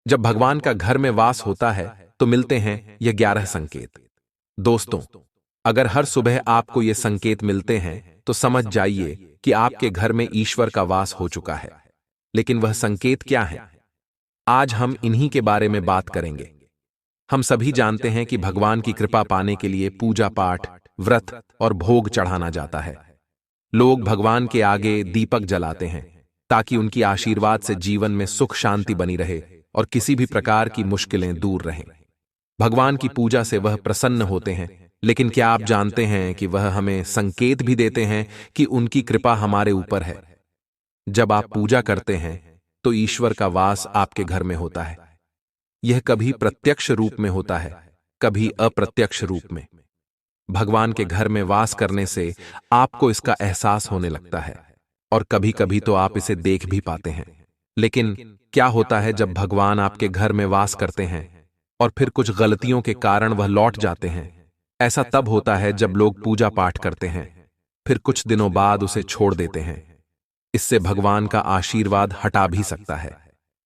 जब भगवान का घर में वास होता है तो मिलते हैं ये 11 संकेत। दोस्तों, अगर हर सुबह आपको ये संकेत मिलते हैं तो समझ जाइए कि आपके घर में ईश्वर का वास हो चुका है। लेकिन वह संकेत क्या है? आज हम इन्हीं के बारे में बात करेंगे। हम सभी जानते हैं कि भगवान की कृपा पाने के लिए पूजा पाठ, व्रत और भोग चढ़ाना जाता है। लोग भगवान के आगे दीपक जलाते हैं ताकि उनकी आशीर्वाद से जीवन में सुख शांति बनी रहे और किसी भी प्रकार की मुश्किलें दूर रहें। भगवान की पूजा से वह प्रसन्न होते हैं, लेकिन क्या आप जानते हैं कि वह हमें संकेत भी देते हैं कि उनकी कृपा हमारे ऊपर है। जब आप पूजा करते हैं तो ईश्वर का वास आपके घर में होता है। यह कभी प्रत्यक्ष रूप में होता है, कभी अप्रत्यक्ष रूप में। भगवान के घर में वास करने से आपको इसका एहसास होने लगता है और कभी कभी तो आप इसे देख भी पाते हैं। लेकिन क्या होता है जब भगवान आपके घर में वास करते हैं और फिर कुछ गलतियों के कारण वह लौट जाते हैं? ऐसा तब होता है जब लोग पूजा पाठ करते हैं, फिर कुछ दिनों बाद उसे छोड़ देते हैं। इससे भगवान का आशीर्वाद हटा भी सकता है।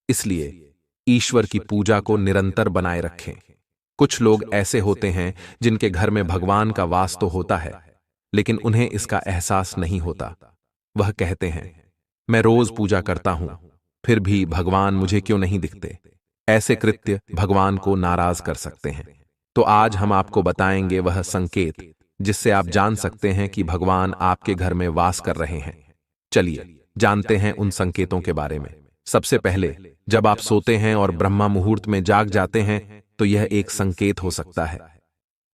इसलिए ईश्वर की पूजा को निरंतर बनाए रखें। कुछ लोग ऐसे होते हैं जिनके घर में भगवान का वास तो होता है, लेकिन उन्हें इसका एहसास नहीं होता। वह कहते हैं, मैं रोज पूजा करता हूं, फिर भी भगवान मुझे क्यों नहीं दिखते? ऐसे कृत्य भगवान को नाराज कर सकते हैं। तो आज हम आपको बताएंगे वह संकेत जिससे आप जान सकते हैं कि भगवान आपके घर में वास कर रहे हैं। चलिए जानते हैं उन संकेतों के बारे में। सबसे पहले, जब आप सोते हैं और ब्रह्मा मुहूर्त में जाग जाते हैं तो यह एक संकेत हो सकता है।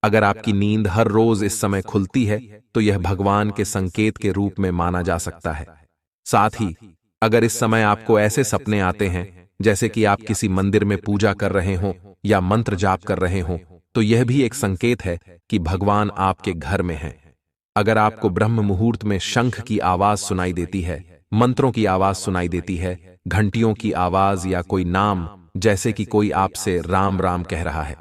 अगर आपकी नींद हर रोज इस समय खुलती है तो यह भगवान के संकेत के रूप में माना जा सकता है। साथ ही अगर इस समय आपको ऐसे सपने आते हैं जैसे कि आप किसी मंदिर में पूजा कर रहे हों या मंत्र जाप कर रहे हों, तो यह भी एक संकेत है कि भगवान आपके घर में हैं। अगर आपको ब्रह्म मुहूर्त में शंख की आवाज सुनाई देती है, मंत्रों की आवाज सुनाई देती है, घंटियों की आवाज या कोई नाम, जैसे कि कोई आपसे राम राम कह रहा है,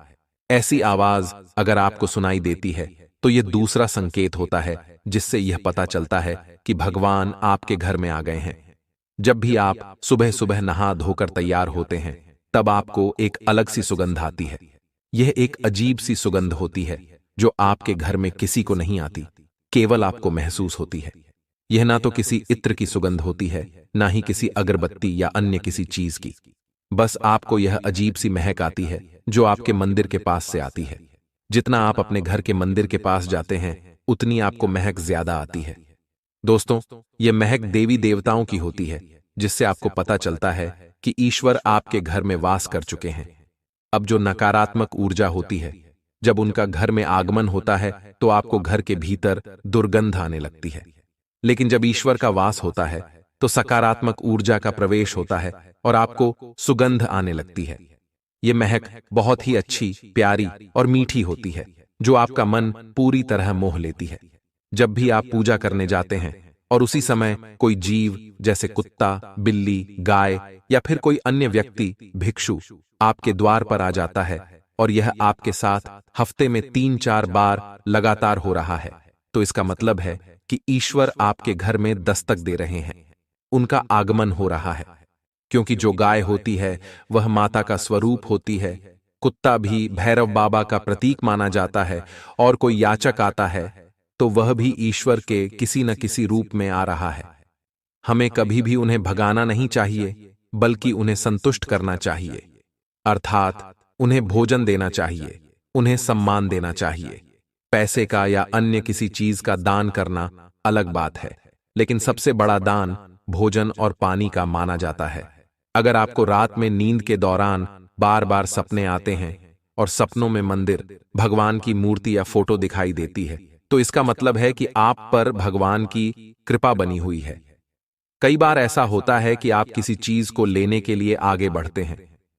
ऐसी आवाज अगर आपको सुनाई देती है तो यह दूसरा संकेत होता है जिससे यह पता चलता है कि भगवान आपके घर में आ गए हैं। जब भी आप सुबह सुबह नहा धोकर तैयार होते हैं तब आपको एक अलग सी सुगंध आती है। यह एक अजीब सी सुगंध होती है जो आपके घर में किसी को नहीं आती, केवल आपको महसूस होती है। यह ना तो किसी इत्र की सुगंध होती है, ना ही किसी अगरबत्ती या अन्य किसी चीज की। बस आपको यह अजीब सी महक आती है जो आपके मंदिर के पास से आती है। जितना आप अपने घर के मंदिर के पास जाते हैं उतनी आपको महक ज्यादा आती है। दोस्तों, यह महक देवी देवताओं की होती है, जिससे आपको पता चलता है कि ईश्वर आपके घर में वास कर चुके हैं। अब जो नकारात्मक ऊर्जा होती है, जब उनका घर में आगमन होता है तो आपको घर के भीतर दुर्गंध आने लगती है। लेकिन जब ईश्वर का वास होता है तो सकारात्मक ऊर्जा का प्रवेश होता है और आपको सुगंध आने लगती है। यह महक बहुत ही अच्छी, प्यारी और मीठी होती है जो आपका मन पूरी तरह मोह लेती है। जब भी आप पूजा करने जाते हैं और उसी समय कोई जीव जैसे कुत्ता, बिल्ली, गाय या फिर कोई अन्य व्यक्ति, भिक्षु आपके द्वार पर आ जाता है और यह आपके साथ हफ्ते में 3-4 बार लगातार हो रहा है, तो इसका मतलब है कि ईश्वर आपके घर में दस्तक दे रहे हैं, उनका आगमन हो रहा है। क्योंकि जो गाय होती है वह माता का स्वरूप होती है, कुत्ता भी भैरव बाबा का प्रतीक माना जाता है, और कोई याचक आता है तो वह भी ईश्वर के किसी न किसी रूप में आ रहा है। हमें कभी भी उन्हें भगाना नहीं चाहिए, बल्कि उन्हें संतुष्ट करना चाहिए। अर्थात उन्हें भोजन देना चाहिए, उन्हें सम्मान देना चाहिए। पैसे का या अन्य किसी चीज का दान करना अलग बात है, लेकिन सबसे बड़ा दान भोजन और पानी का माना जाता है। अगर आपको रात में नींद के दौरान बार बार सपने आते हैं और सपनों में मंदिर, भगवान की मूर्ति या फोटो दिखाई देती है, तो इसका मतलब है कि आप पर भगवान की कृपा बनी हुई है। कई बार ऐसा होता है कि आप किसी चीज को लेने के लिए आगे बढ़ते हैं,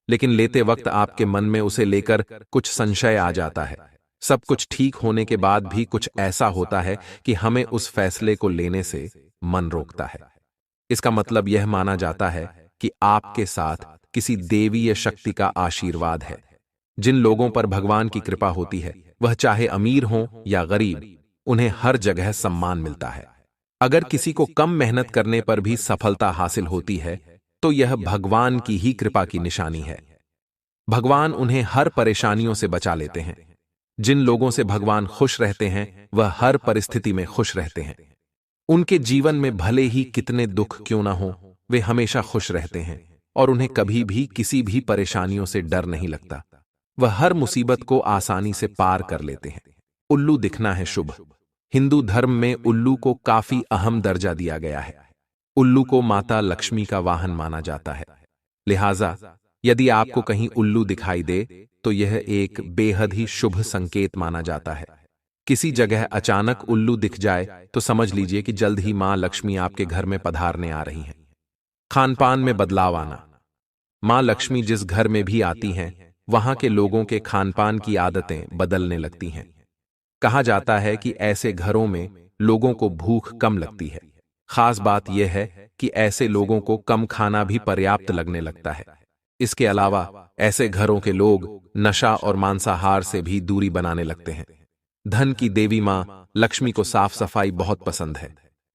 लेकिन लेते वक्त आपके मन में उसे लेकर कुछ संशय आ जाता है। सब कुछ ठीक होने के बाद भी कुछ ऐसा होता है कि हमें उस फैसले को लेने से मन रोकता है। इसका मतलब यह माना जाता है कि आपके साथ किसी देवी या शक्ति का आशीर्वाद है। जिन लोगों पर भगवान की कृपा होती है, वह चाहे अमीर हों या गरीब, उन्हें हर जगह सम्मान मिलता है। अगर किसी को कम मेहनत करने पर भी सफलता हासिल होती है तो यह भगवान की ही कृपा की निशानी है। भगवान उन्हें हर परेशानियों से बचा लेते हैं। जिन लोगों से भगवान खुश रहते हैं वह हर परिस्थिति में खुश रहते हैं। उनके जीवन में भले ही कितने दुख क्यों ना हो, वे हमेशा खुश रहते हैं और उन्हें कभी भी किसी भी परेशानियों से डर नहीं लगता। वह हर मुसीबत को आसानी से पार कर लेते हैं। उल्लू दिखना है शुभ। हिंदू धर्म में उल्लू को काफी अहम दर्जा दिया गया है। उल्लू को माता लक्ष्मी का वाहन माना जाता है। लिहाजा यदि आपको कहीं उल्लू दिखाई दे तो यह एक बेहद ही शुभ संकेत माना जाता है। किसी जगह अचानक उल्लू दिख जाए तो समझ लीजिए कि जल्द ही मां लक्ष्मी आपके घर में पधारने आ रही हैं। खानपान में बदलाव आना। मां लक्ष्मी जिस घर में भी आती हैं, वहां के लोगों के खानपान की आदतें बदलने लगती हैं। कहा जाता है कि ऐसे घरों में लोगों को भूख कम लगती है। खास बात यह है कि ऐसे लोगों को कम खाना भी पर्याप्त लगने लगता है। इसके अलावा ऐसे घरों के लोग नशा और मांसाहार से भी दूरी बनाने लगते हैं। धन की देवी मां लक्ष्मी को साफ सफाई बहुत पसंद है।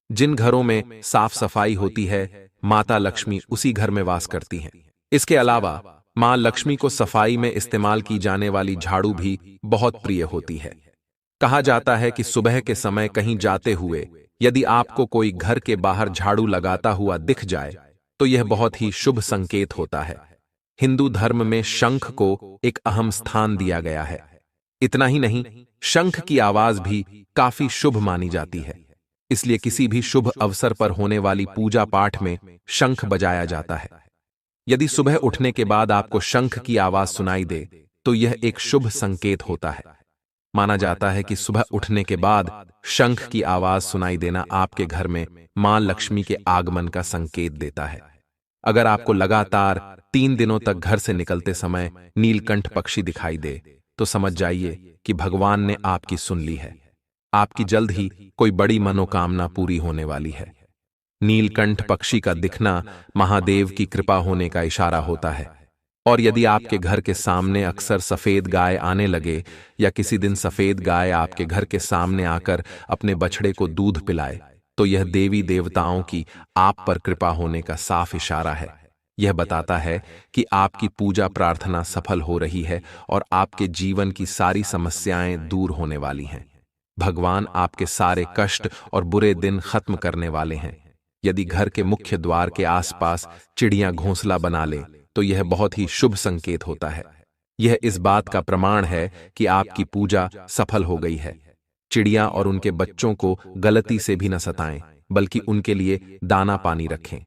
जिन घरों में साफ सफाई होती है, माता लक्ष्मी उसी घर में वास करती हैं। इसके अलावा मां लक्ष्मी को सफाई में इस्तेमाल की जाने वाली झाड़ू भी बहुत प्रिय होती है। कहा जाता है कि सुबह के समय कहीं जाते हुए यदि आपको कोई घर के बाहर झाड़ू लगाता हुआ दिख जाए तो यह बहुत ही शुभ संकेत होता है। हिंदू धर्म में शंख को एक अहम स्थान दिया गया है। इतना ही नहीं, शंख की आवाज भी काफी शुभ मानी जाती है। इसलिए किसी भी शुभ अवसर पर होने वाली पूजा पाठ में शंख बजाया जाता है। यदि सुबह उठने के बाद आपको शंख की आवाज सुनाई दे तो यह एक शुभ संकेत होता है। माना जाता है कि सुबह उठने के बाद शंख की आवाज सुनाई देना आपके घर में मां लक्ष्मी के आगमन का संकेत देता है। अगर आपको लगातार 3 दिनों तक घर से निकलते समय नीलकंठ पक्षी दिखाई दे तो समझ जाइए कि भगवान ने आपकी सुन ली है। आपकी जल्द ही कोई बड़ी मनोकामना पूरी होने वाली है। नीलकंठ पक्षी का दिखना महादेव की कृपा होने का इशारा होता है। और यदि आपके घर के सामने अक्सर सफेद गाय आने लगे या किसी दिन सफेद गाय आपके घर के सामने आकर अपने बछड़े को दूध पिलाए तो यह देवी देवताओं की आप पर कृपा होने का साफ इशारा है। यह बताता है कि आपकी पूजा प्रार्थना सफल हो रही है और आपके जीवन की सारी समस्याएं दूर होने वाली हैं। भगवान आपके सारे कष्ट और बुरे दिन खत्म करने वाले हैं। यदि घर के मुख्य द्वार के आसपास चिड़ियां घोंसला बना ले तो यह बहुत ही शुभ संकेत होता है। यह इस बात का प्रमाण है कि आपकी पूजा सफल हो गई है। चिड़ियां और उनके बच्चों को गलती से भी न सताएं, बल्कि उनके लिए दाना पानी रखें।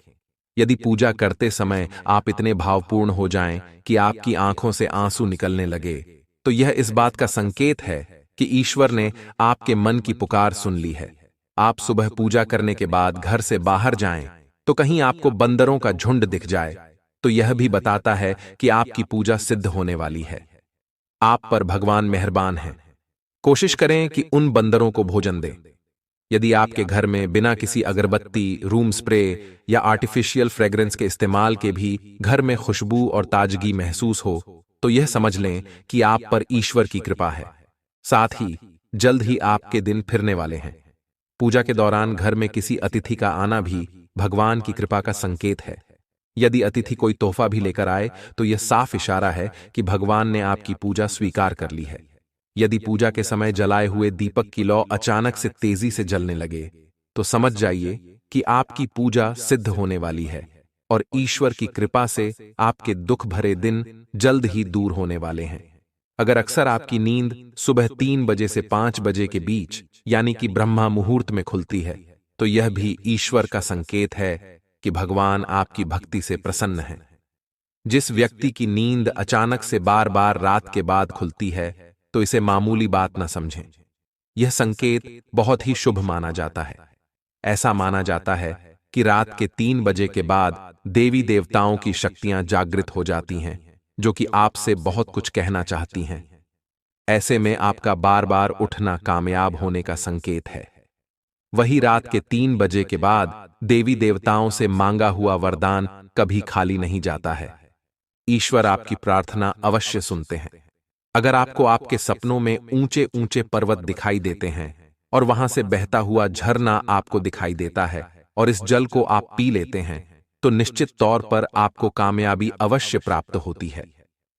यदि पूजा करते समय आप इतने भावपूर्ण हो जाएं कि आपकी आंखों से आंसू निकलने लगे तो यह इस बात का संकेत है कि ईश्वर ने आपके मन की पुकार सुन ली है। आप सुबह पूजा करने के बाद घर से बाहर जाएं तो कहीं आपको बंदरों का झुंड दिख जाए तो यह भी बताता है कि आपकी पूजा सिद्ध होने वाली है। आप पर भगवान मेहरबान हैं। कोशिश करें कि उन बंदरों को भोजन दें। यदि आपके घर में बिना किसी अगरबत्ती, रूम स्प्रे या आर्टिफिशियल फ्रेग्रेंस के इस्तेमाल के भी घर में खुशबू और ताजगी महसूस हो तो यह समझ लें कि आप पर ईश्वर की कृपा है। साथ ही जल्द ही आपके दिन फिरने वाले हैं। पूजा के दौरान घर में किसी अतिथि का आना भी भगवान की कृपा का संकेत है। यदि अतिथि कोई तोहफा भी लेकर आए तो यह साफ इशारा है कि भगवान ने आपकी पूजा स्वीकार कर ली है। यदि पूजा के समय जलाए हुए दीपक की लौ अचानक से तेजी से जलने लगे तो समझ जाइए कि आपकी पूजा सिद्ध होने वाली है और ईश्वर की कृपा से आपके दुख भरे दिन जल्द ही दूर होने वाले हैं। अगर अक्सर आपकी नींद सुबह 3 बजे से 5 बजे के बीच यानी कि ब्रह्मा मुहूर्त में खुलती है तो यह भी ईश्वर का संकेत है कि भगवान आपकी भक्ति से प्रसन्न हैं। जिस व्यक्ति की नींद अचानक से बार बार रात के बाद खुलती है तो इसे मामूली बात न समझें। यह संकेत बहुत ही शुभ माना जाता है। ऐसा माना जाता है कि रात के 3 बजे के बाद देवी देवताओं की शक्तियां जागृत हो जाती हैं जो कि आपसे बहुत कुछ कहना चाहती हैं। ऐसे में आपका बार बार उठना कामयाब होने का संकेत है। वही रात के 3 बजे के बाद देवी देवताओं से मांगा हुआ वरदान कभी खाली नहीं जाता है। ईश्वर आपकी प्रार्थना अवश्य सुनते हैं। अगर आपको आपके सपनों में ऊंचे ऊंचे पर्वत दिखाई देते हैं और वहां से बहता हुआ झरना आपको दिखाई देता है और इस जल को आप पी लेते हैं तो निश्चित तौर पर आपको कामयाबी अवश्य प्राप्त होती है।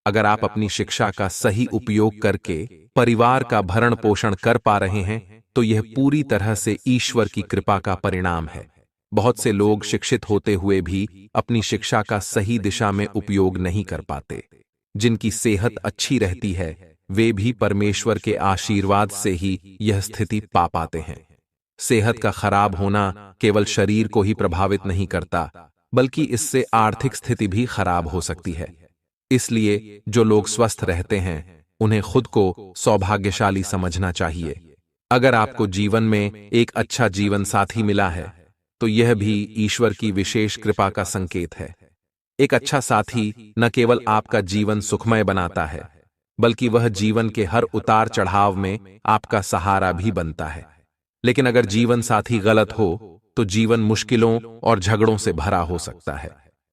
अगर आप अपनी शिक्षा का सही उपयोग करके परिवार का भरण पोषण कर पा रहे हैं तो यह पूरी तरह से ईश्वर की कृपा का परिणाम है। बहुत से लोग शिक्षित होते हुए भी अपनी शिक्षा का सही दिशा में उपयोग नहीं कर पाते। जिनकी सेहत अच्छी रहती है वे भी परमेश्वर के आशीर्वाद से ही यह स्थिति पा पाते हैं। सेहत का खराब होना केवल शरीर को ही प्रभावित नहीं करता, बल्कि इससे आर्थिक स्थिति भी खराब हो सकती है। इसलिए जो लोग स्वस्थ रहते हैं उन्हें खुद को सौभाग्यशाली समझना चाहिए। अगर आपको जीवन में एक अच्छा जीवन साथी मिला है तो यह भी ईश्वर की विशेष कृपा का संकेत है। एक अच्छा साथी न केवल आपका जीवन सुखमय बनाता है, बल्कि वह जीवन के हर उतार चढ़ाव में आपका सहारा भी बनता है। लेकिन अगर जीवन साथी गलत हो तो जीवन मुश्किलों और झगड़ों से भरा हो सकता है।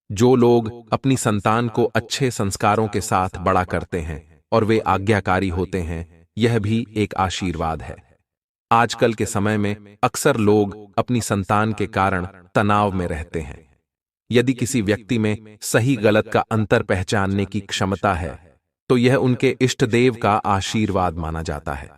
जो लोग अपनी संतान को अच्छे संस्कारों के साथ बड़ा करते हैं और वे आज्ञाकारी होते हैं, यह भी एक आशीर्वाद है। आजकल के समय में अक्सर लोग अपनी संतान के कारण तनाव में रहते हैं। यदि किसी व्यक्ति में सही गलत का अंतर पहचानने की क्षमता है तो यह उनके इष्ट देव का आशीर्वाद माना जाता है।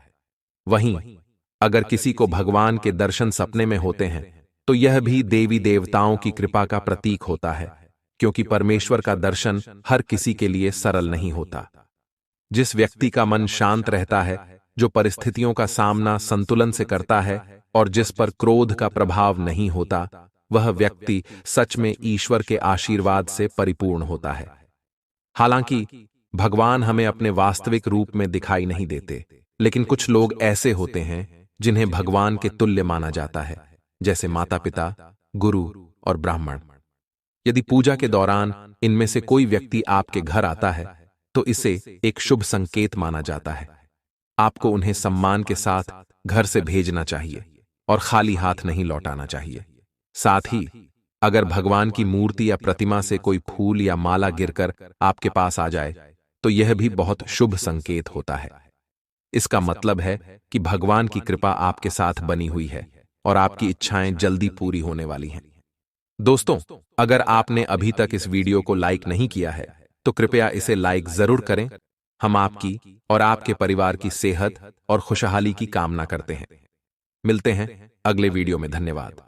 वहीं अगर किसी को भगवान के दर्शन सपने में होते हैं तो यह भी देवी देवताओं की कृपा का प्रतीक होता है, क्योंकि परमेश्वर का दर्शन हर किसी के लिए सरल नहीं होता। जिस व्यक्ति का मन शांत रहता है, जो परिस्थितियों का सामना संतुलन से करता है और जिस पर क्रोध का प्रभाव नहीं होता, वह व्यक्ति सच में ईश्वर के आशीर्वाद से परिपूर्ण होता है। हालांकि भगवान हमें अपने वास्तविक रूप में दिखाई नहीं देते, लेकिन कुछ लोग ऐसे होते हैं जिन्हें भगवान के तुल्य माना जाता है, जैसे माता पिता, गुरु और ब्राह्मण। यदि पूजा के दौरान इनमें से कोई व्यक्ति आपके घर आता है तो इसे एक शुभ संकेत माना जाता है। आपको उन्हें सम्मान के साथ घर से भेजना चाहिए और खाली हाथ नहीं लौटाना चाहिए। साथ ही अगर भगवान की मूर्ति या प्रतिमा से कोई फूल या माला गिरकर आपके पास आ जाए तो यह भी बहुत शुभ संकेत होता है। इसका मतलब है कि भगवान की कृपा आपके साथ बनी हुई है और आपकी इच्छाएं जल्दी पूरी होने वाली हैं। दोस्तों, अगर आपने अभी तक इस वीडियो को लाइक नहीं किया है तो कृपया इसे लाइक जरूर करें। हम आपकी और आपके परिवार की सेहत और खुशहाली की कामना करते हैं। मिलते हैं अगले वीडियो में। धन्यवाद।